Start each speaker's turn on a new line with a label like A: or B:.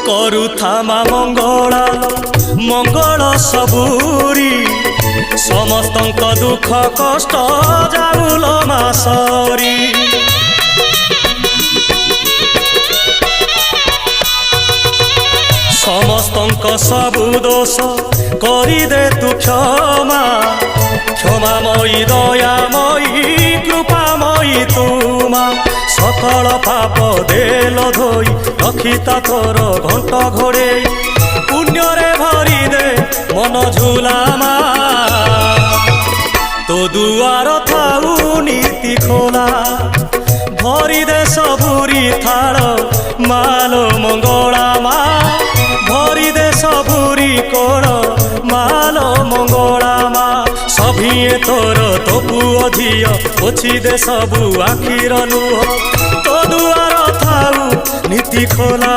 A: କରୁଥାମା ମଙ୍ଗଳା ମଙ୍ଗଳ ସବୁରି ସମସ୍ତଙ୍କ ଦୁଃଖ କଷ୍ଟ ଯାଉଲ ମା ସରି। ସମସ୍ତଙ୍କ ସବୁ ଦୋଷ କରିଦେ ତୁ କ୍ଷମା କ୍ଷମାମୟୀ ଦୟାମୟୀ କୃପାମୟୀ ତୁମା ସକଳ ପାପ ଦେଲ ଧୋଇ ରଖିତା ତୋର ଘଣ୍ଟ ଘୋଡ଼େଇ ପୁଣ୍ୟରେ ଭରିଦେ ମନ ଝୁଲାମା ତୋ ଦୁଆର ଥାଉ ନୀତି ଖୋଲା ଭରିଦେ ସବୁରି ଥାଳ ମାଲୋ ମଙ୍ଗଳା ମା ଭରିଦେ ସବୁରି କୋଳ ମାଲୋ ମଙ୍ଗଳା ମା ସଭିଏ ତୋର ତୋ ପୁଅ ଝିଅ ପୋଛିଦେ ସବୁ ଆଖିର ଲୁହ ତୋ ଦୁଆର ଥାଉ ନୀତି ଖୋଲା।